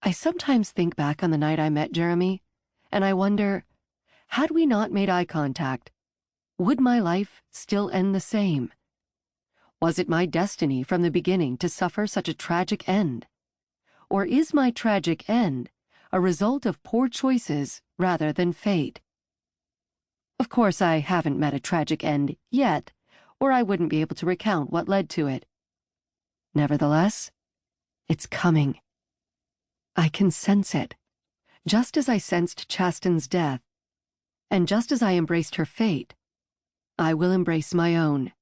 I sometimes think back on the night I met Jeremy, and I wonder, had we not made eye contact, would my life still end the same? Was it my destiny from the beginning to suffer such a tragic end? Or is my tragic end a result of poor choices rather than fate? Of course, I haven't met a tragic end yet, or I wouldn't be able to recount what led to it. Nevertheless, it's coming. I can sense it, just as I sensed Chasten's death, and just as I embraced her fate, I will embrace my own.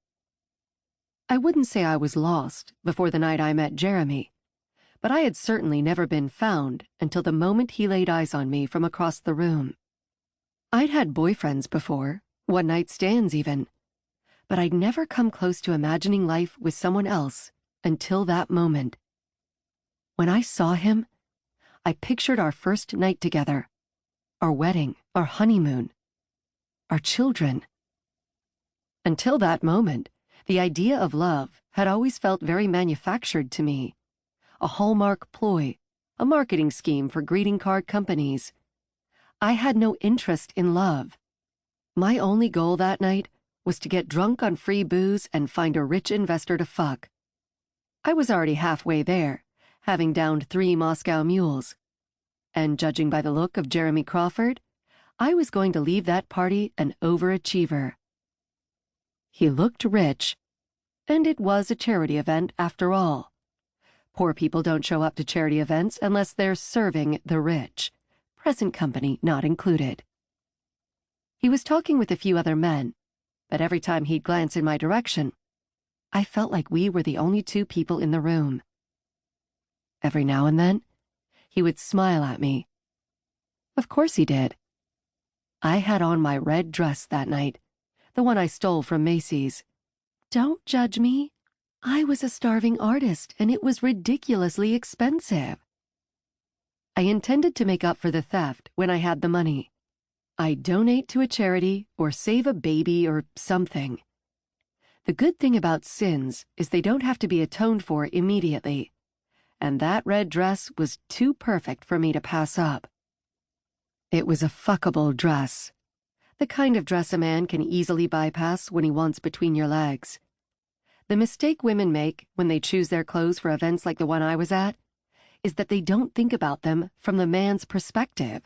I wouldn't say I was lost before the night I met Jeremy, but I had certainly never been found until the moment he laid eyes on me from across the room. I'd had boyfriends before, one-night stands even, but I'd never come close to imagining life with someone else until that moment. When I saw him, I pictured our first night together, our wedding, our honeymoon, our children. Until that moment, the idea of love had always felt very manufactured to me, a hallmark ploy, a marketing scheme for greeting card companies. I had no interest in love. My only goal that night was to get drunk on free booze and find a rich investor to fuck. I was already halfway there, having downed 3 Moscow mules. And judging by the look of Jeremy Crawford, I was going to leave that party an overachiever. He looked rich, and it was a charity event after all. Poor people don't show up to charity events unless they're serving the rich, present company not included. He was talking with a few other men, but every time he'd glance in my direction, I felt like we were the only 2 people in the room. Every now and then, he would smile at me. Of course he did. I had on my red dress that night, the one I stole from Macy's. Don't judge me. I was a starving artist, and it was ridiculously expensive. I intended to make up for the theft when I had the money. I'd donate to a charity or save a baby or something. The good thing about sins is they don't have to be atoned for immediately, and that red dress was too perfect for me to pass up. It was a fuckable dress, the kind of dress a man can easily bypass when he wants between your legs. The mistake women make when they choose their clothes for events like the one I was at is that they don't think about them from the man's perspective.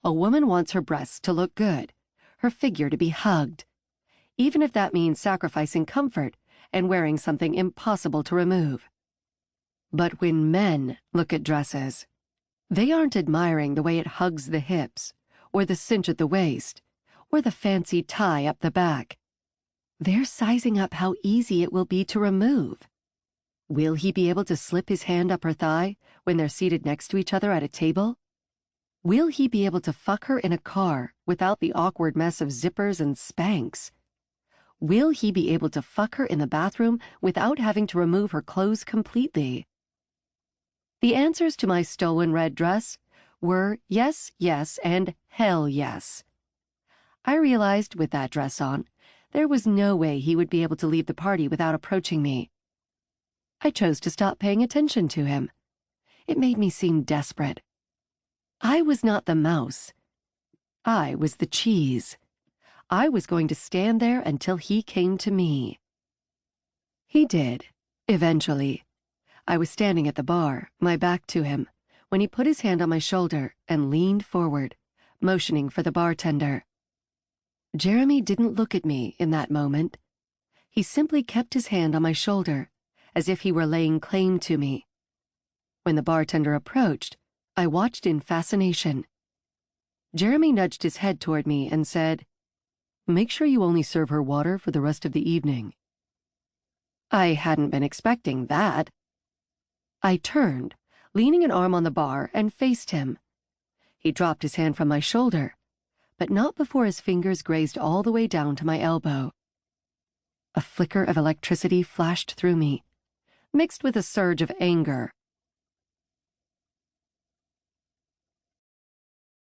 A woman wants her breasts to look good, her figure to be hugged, even if that means sacrificing comfort and wearing something impossible to remove. But when men look at dresses, they aren't admiring the way it hugs the hips, or the cinch at the waist, or the fancy tie up the back. They're sizing up how easy it will be to remove. Will he be able to slip his hand up her thigh when they're seated next to each other at a table? Will he be able to fuck her in a car without the awkward mess of zippers and Spanx? Will he be able to fuck her in the bathroom without having to remove her clothes completely? The answers to my stolen red dress were yes, yes, and hell yes. I realized with that dress on, there was no way he would be able to leave the party without approaching me. I chose to stop paying attention to him. It made me seem desperate. I was not the mouse. I was the cheese. I was going to stand there until he came to me. He did, eventually. I was standing at the bar, my back to him, when he put his hand on my shoulder and leaned forward, motioning for the bartender. Jeremy didn't look at me in that moment. He simply kept his hand on my shoulder, as if he were laying claim to me. When the bartender approached, I watched in fascination. Jeremy nudged his head toward me and said, "Make sure you only serve her water for the rest of the evening." I hadn't been expecting that. I turned, leaning an arm on the bar, and faced him. He dropped his hand from my shoulder, but not before his fingers grazed all the way down to my elbow. A flicker of electricity flashed through me, mixed with a surge of anger